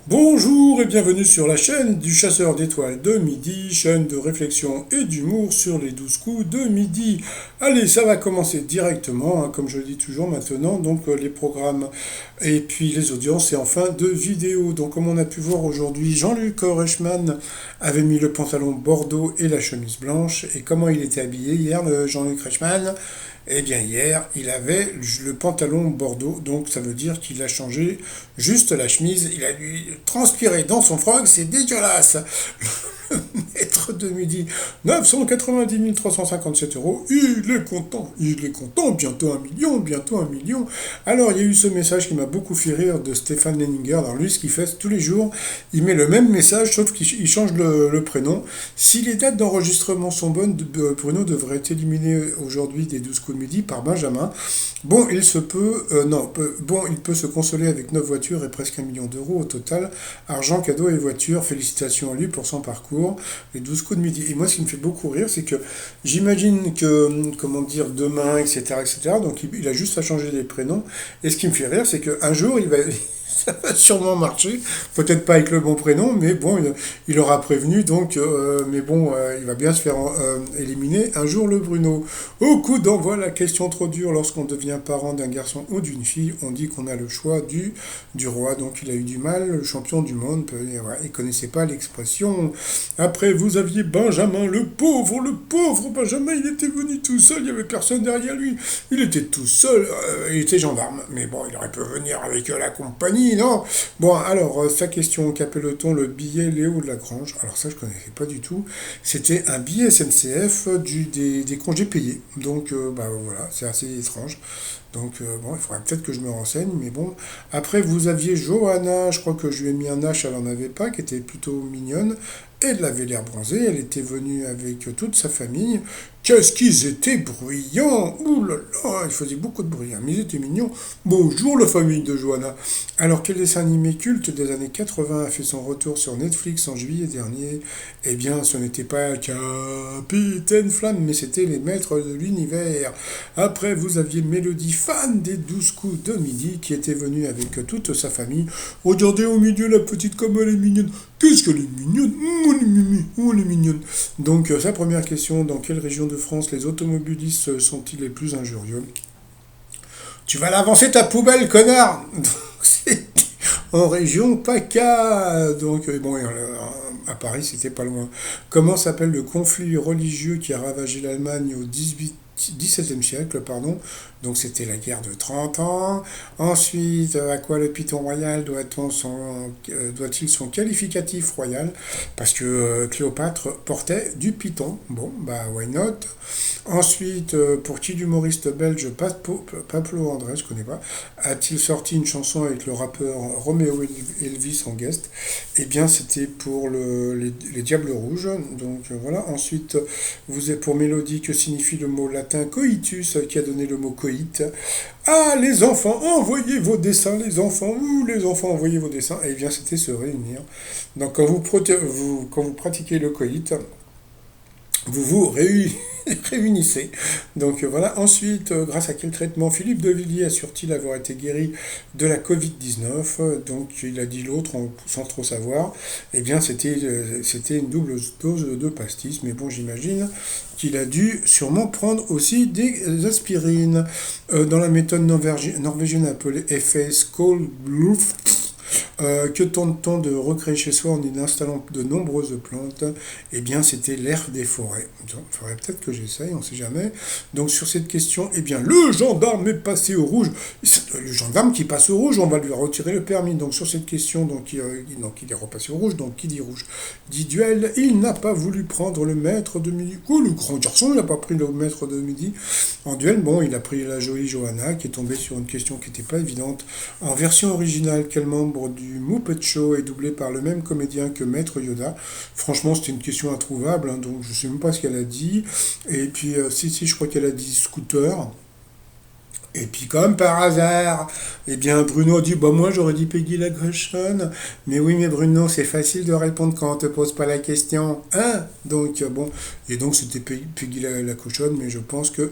Bonjour et bienvenue sur la chaîne du chasseur d'étoiles de midi, chaîne de réflexion et d'humour sur les 12 coups de midi. Allez, ça va commencer directement, hein, comme je le dis toujours maintenant, donc les programmes et puis les audiences et enfin de vidéos. Donc comme on a pu voir aujourd'hui, Jean-Luc Reichmann avait mis le pantalon bordeaux et la chemise blanche. Et comment il était habillé hier, le Jean-Luc Reichmann? Eh bien hier, il avait le pantalon bordeaux, donc ça veut dire qu'il a changé juste la chemise. Il a dû transpirer dans son froc, c'est dégueulasse. Le maître de midi, 990 357 euros. Il est content, bientôt un million. Alors il y a eu ce message qui m'a beaucoup fait rire de Stéphane Leninger. Alors lui, ce qu'il fait tous les jours, il met le même message, sauf qu'il change le prénom. Si les dates d'enregistrement sont bonnes, Bruno devrait être éliminé aujourd'hui des 12 coups de midi par Benjamin. Bon, il se peut, non, bon, il peut se consoler avec 9 voitures et presque 1 million d'euros au total. Argent, cadeaux et voitures. Félicitations à lui pour son parcours. Les 12 coups de midi. Et moi, ce qui me fait beaucoup rire, c'est que j'imagine que, comment dire, demain, etc., etc., donc il a juste à changer les prénoms. Et ce qui me fait rire, c'est qu'un jour, il va, ça va sûrement marcher. Peut-être pas avec le bon prénom, mais bon, il aura prévenu, donc, mais bon, il va bien se faire éliminer un jour le Bruno. Au coup d'envoi, la question trop dure, lorsqu'on devient parent d'un garçon ou d'une fille, on dit qu'on a le choix du roi, donc il a eu du mal, le champion du monde, ouais, il connaissait pas l'expression. Après, vous aviez Benjamin, le pauvre Benjamin, il était venu tout seul, il n'y avait personne derrière lui, il était tout seul, il était gendarme, mais bon, il aurait pu venir avec la compagnie, non? Bon, alors, sa question, qu'appelle-t-on le billet Léo de Lagrange? Alors ça, je ne connaissais pas du tout. C'était un billet SNCF des congés payés. Donc, bah voilà, c'est assez étrange. Donc, bon, il faudrait peut-être que je me renseigne, mais bon. Après, vous aviez Johanna, je crois que je lui ai mis un H, elle n'en avait pas, qui était plutôt mignonne. Et elle avait l'air bronzée, elle était venue avec toute sa famille. Qu'est-ce qu'ils étaient bruyants! Ouh là là, ils faisaient beaucoup de bruit, hein, mais ils étaient mignons. Bonjour la famille de Johanna. Alors quel dessin animé culte des années 80 a fait son retour sur Netflix en juillet dernier? Eh bien, ce n'était pas Capitaine Flamme, mais c'était les maîtres de l'univers. Après, vous aviez Mélodie, fan des 12 coups de midi, qui était venue avec toute sa famille. Regardez au milieu la petite comme elle est mignonne. Qu'est-ce qu'elle est mignonne! Elle est mignonne. Donc, sa première question, dans quelle région de France les automobilistes sont-ils les plus injurieux? Tu vas l'avancer ta poubelle, connard! Donc, c'est en région PACA. Donc, bon, à Paris, c'était pas loin. Comment s'appelle le conflit religieux qui a ravagé l'Allemagne au 17e siècle, pardon. Donc c'était la guerre de 30 ans. Ensuite, à quoi le Python royal doit-il son qualificatif royal? Parce que Cléopâtre portait du Python. Bon, bah why not? Ensuite, pour qui l'humoriste belge Pablo André, je connais pas, a-t-il sorti une chanson avec le rappeur Romeo Elvis en guest? Eh bien, c'était pour les Diables Rouges. Donc voilà. Ensuite, vous êtes pour Mélodie, que signifie le mot latin coitus, qui a donné le mot coït? Ah, les enfants, envoyez vos dessins, les enfants, ouh, les enfants, envoyez vos dessins. Eh bien, c'était se réunir. Donc, quand vous pratiquez le coït, vous vous réunissez. Donc voilà. Ensuite, grâce à quel traitement Philippe de Villiers assure-t-il avoir été guéri de la Covid-19? Donc il a dit l'autre sans trop savoir. Eh bien c'était une double dose de pastis. Mais bon, j'imagine qu'il a dû sûrement prendre aussi des aspirines. Dans la méthode norvégienne appelée FS Cold Bluff, que tente-t-on de recréer chez soi en y installant de nombreuses plantes? Eh bien, c'était l'air des forêts. Il faudrait peut-être que j'essaye, on ne sait jamais. Donc, sur cette question, eh bien, le gendarme est passé au rouge. Le gendarme qui passe au rouge, on va lui retirer le permis. Donc, sur cette question, il est repassé au rouge. Donc, qui dit rouge dit duel. Il n'a pas voulu prendre le maître de midi. Oh, le grand garçon, il n'a pas pris le maître de midi. En duel, bon, il a pris la jolie Johanna, qui est tombée sur une question qui n'était pas évidente. En version originale, quel membre du Muppet Show est doublé par le même comédien que Maître Yoda? Franchement, c'était une question introuvable, hein, donc je ne sais même pas ce qu'elle a dit. Et puis, si, je crois qu'elle a dit Scooter. Et puis comme par hasard, eh bien Bruno dit bah moi j'aurais dit Peggy la cochonne. Mais oui mais Bruno c'est facile de répondre quand on te pose pas la question. Hein. Donc bon et donc c'était Peggy la cochonne mais je pense que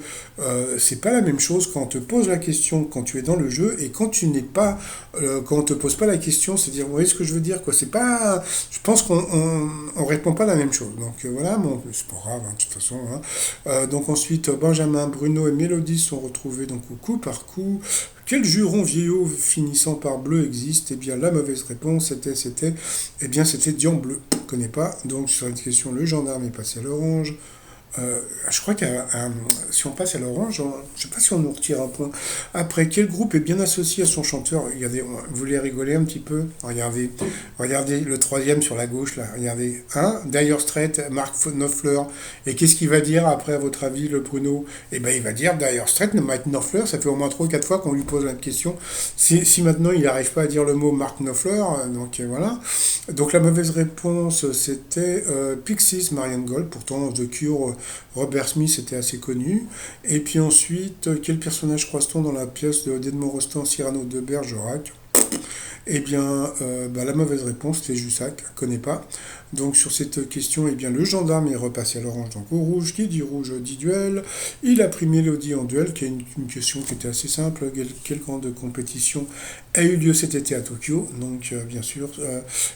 c'est pas la même chose quand on te pose la question quand tu es dans le jeu et quand tu n'es pas quand on te pose pas la question c'est dire vous voyez ce que je veux dire quoi c'est pas je pense qu'on répond pas la même chose donc voilà bon c'est pas grave hein, de toute façon hein. Donc ensuite, Benjamin, Bruno et Mélodie sont retrouvés donc au coup par coup. Quel juron vieillot finissant par bleu existe? Eh bien, la mauvaise réponse eh bien, c'était Dion Bleu. Je ne connais pas. Donc, sur cette question, le gendarme est passé à l'orange. Je crois que si on passe à l'orange, je ne sais pas si on nous retire un point. Après, quel groupe est bien associé à son chanteur? Regardez, vous voulez rigoler un petit peu? Regardez le troisième sur la gauche là. Regardez, hein, Dire Straits, Mark Knopfler. Et qu'est-ce qu'il va dire après, à votre avis, le Bruno? Eh ben, il va dire Dire Straits, Mark Knopfler. Ça fait au moins 3 ou 4 fois qu'on lui pose la question. Si maintenant il n'arrive pas à dire le mot Mark Knopfler, donc voilà. Donc la mauvaise réponse, c'était Pixies, Marianne Gold. Pourtant, The Cure. Robert Smith était assez connu. Et puis ensuite, quel personnage croise-t-on dans la pièce d'Edmond Rostand, Cyrano de Bergerac? Eh bien, la mauvaise réponse, c'est Jussac, je ne connais pas. Donc sur cette question, eh bien, le gendarme est repassé à l'orange, donc au rouge. Qui dit rouge dit duel. Il a pris Mélodie en duel, qui est une question qui était assez simple. Quelle grande compétition a eu lieu cet été à Tokyo, donc bien sûr,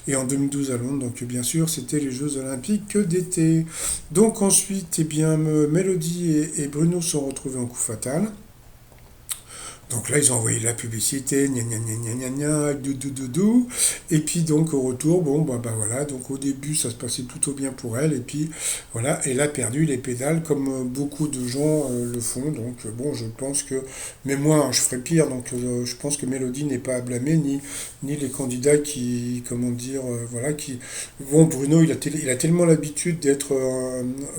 et en 2012 à Londres, donc bien sûr, c'était les Jeux Olympiques d'été. Donc ensuite, eh bien, Mélodie et Bruno sont retrouvés en coup fatal. Donc là, ils ont envoyé la publicité, gna gna gna gna gna gna, dou dou dou dou. Et puis donc au retour, bon, voilà. Donc au début, ça se passait plutôt bien pour elle. Et puis voilà, elle a perdu les pédales comme beaucoup de gens le font. Donc bon, je pense que, mais moi, hein, je ferais pire. Donc je pense que Mélodie n'est pas à blâmer, ni les candidats qui, comment dire, voilà, qui. Bon, Bruno, il a tellement l'habitude d'être,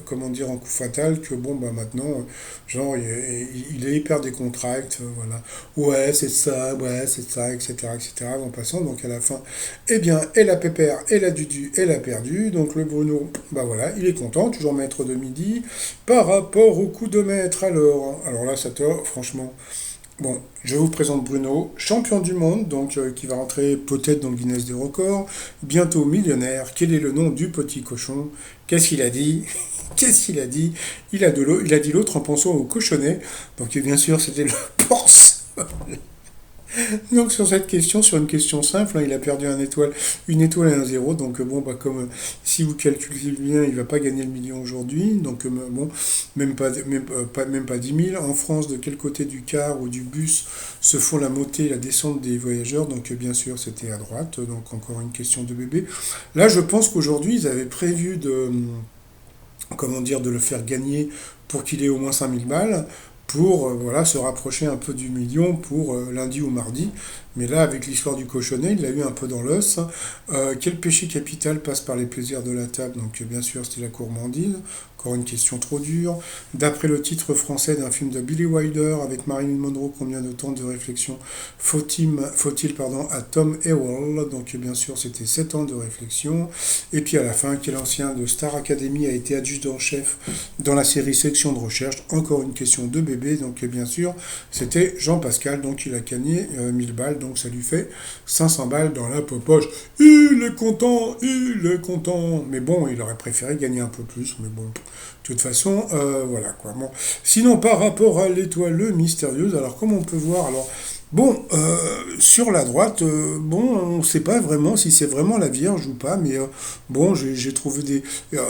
comment dire, en coup fatal que bon, maintenant, genre, il est hyper décontracté, voilà. Ouais, c'est ça, etc., etc. En passant, donc à la fin, eh bien, et la Pépère, et la Dudu, elle a perdu. Donc le Bruno, bah voilà, il est content, toujours maître de midi. Par rapport au coup de maître, alors là, ça tord, franchement. Bon, je vous présente Bruno, champion du monde, donc qui va rentrer peut-être dans le Guinness des records, bientôt millionnaire. Quel est le nom du petit cochon? Qu'est-ce qu'il a dit? Qu'est-ce qu'il a dit? Il a dit l'autre en pensant au cochonnet. Donc bien sûr, c'était le porce. Donc sur cette question, sur une question simple, hein, il a perdu une étoile et un zéro. Donc bon, comme si vous calculez bien, il va pas gagner le million aujourd'hui. Donc bon, même pas 10 000. En France, de quel côté du car ou du bus se font la montée et la descente des voyageurs? Donc bien sûr, c'était à droite. Donc encore une question de bébé. Là, je pense qu'aujourd'hui, ils avaient prévu de comment dire, de le faire gagner pour qu'il ait au moins 5 000 balles, pour voilà, se rapprocher un peu du million pour lundi ou mardi. Mais là, avec l'histoire du cochonnet, il l'a eu un peu dans l'os. Quel péché capital passe par les plaisirs de la table? Donc bien sûr, c'était la gourmandise. Encore une question trop dure. D'après le titre français d'un film de Billy Wilder avec Marilyn Monroe, combien de temps de réflexion faut-il à Tom Ewell? Donc bien sûr, c'était 7 ans de réflexion. Et puis à la fin, quel ancien de Star Academy a été adjudant-chef dans la série Section de recherche? Encore une question de bébé. Donc bien sûr, c'était Jean-Pascal. Donc il a gagné 1000 balles. Donc ça lui fait 500 balles dans la poche. Il est content, il est content. Mais bon, il aurait préféré gagner un peu plus. Mais bon, de toute façon, voilà quoi. Bon. Sinon, par rapport à l'étoile mystérieuse, alors comme on peut voir, alors bon, sur la droite, bon, on ne sait pas vraiment si c'est vraiment la Vierge ou pas, mais bon, j'ai trouvé des.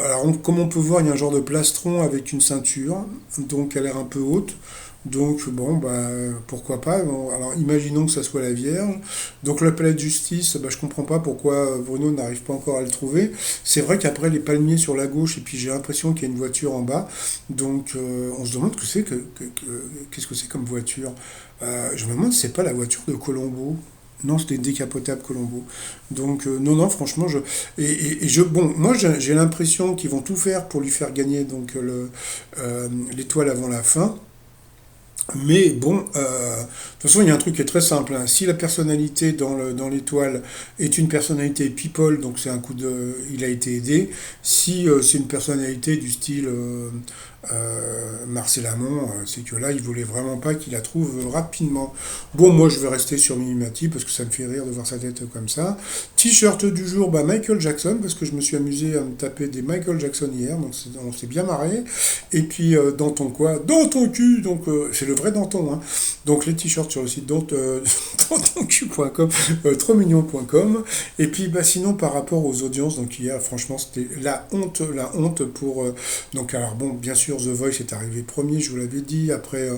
Alors, comme on peut voir, il y a un genre de plastron avec une ceinture, donc elle a l'air un peu haute. Donc, bon, pourquoi pas. Bon, alors, imaginons que ça soit la Vierge. Donc, le palais de justice, je comprends pas pourquoi Bruno n'arrive pas encore à le trouver. C'est vrai qu'après, les palmiers sur la gauche, et puis j'ai l'impression qu'il y a une voiture en bas. Donc, on se demande qu'est-ce que c'est comme voiture. Je me demande si c'est pas la voiture de Colombo. Non, c'était décapotable Colombo. Donc, non, franchement, bon, moi, j'ai l'impression qu'ils vont tout faire pour lui faire gagner donc l'étoile avant la fin. Mais bon, de toute façon, il y a un truc qui est très simple, hein. Si la personnalité dans l'étoile est une personnalité people, donc c'est un coup de, il a été aidé. Si c'est une personnalité du style Marcel Amont, c'est que là, il voulait vraiment pas qu'il la trouve rapidement. Bon, moi, je vais rester sur Mimimati parce que ça me fait rire de voir sa tête comme ça. T-shirt du jour, bah, Michael Jackson, parce que je me suis amusé à me taper des Michael Jackson hier, donc on s'est bien marré. Et puis, Danton quoi? Dans ton cul, donc c'est le vrai Danton, hein. Donc les t-shirts sur le site dantoncu.com, trotsmignon.com. Et puis, bah, sinon, par rapport aux audiences, donc hier, franchement, c'était la honte pour... donc, alors bon, bien sûr, The Voice est arrivé premier, je vous l'avais dit. Après,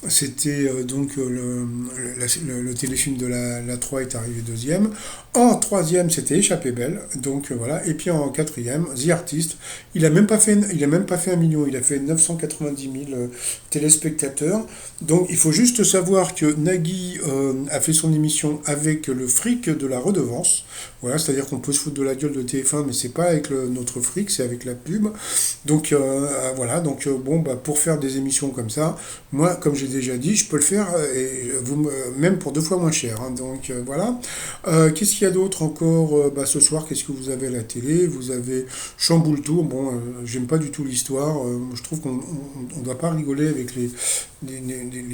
c'était donc le téléfilm de la 3 est arrivé deuxième. En troisième, c'était Échappée Belle. Donc voilà. Et puis en quatrième, The Artist. Il a même pas fait 1 million. Il a fait 990 000 téléspectateurs. Donc il faut juste savoir que Nagui a fait son émission avec le fric de la redevance. Voilà, c'est-à-dire qu'on peut se foutre de la gueule de TF1, mais c'est pas avec notre fric, c'est avec la pub. Donc voilà, donc bon, bah, pour faire des émissions comme ça, moi, comme j'ai déjà dit, je peux le faire et même pour 2 fois moins cher, hein. Donc voilà. Qu'est-ce qu'il y a d'autre encore bah, ce soir, qu'est-ce que vous avez à la télé? Vous avez Chamboule Tour. Bon, j'aime pas du tout l'histoire. Je trouve qu'on on doit pas rigoler avec les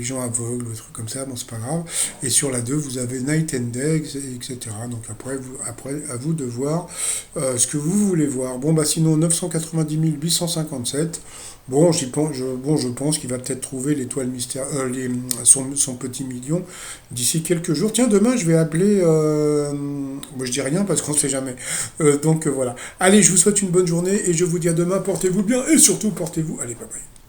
gens aveugles, des trucs comme ça. Bon, c'est pas grave. Et sur la 2 vous avez Night and Day, etc. Donc après à vous de voir ce que vous voulez voir. Bon, bah sinon, 990 857. Bon, je pense qu'il va peut-être trouver l'étoile mystère, son petit million d'ici quelques jours. Tiens, demain, je vais appeler. Moi, je dis rien parce qu'on ne sait jamais. Donc voilà. Allez, je vous souhaite une bonne journée et je vous dis à demain. Portez-vous bien et surtout portez-vous. Allez, bye bye.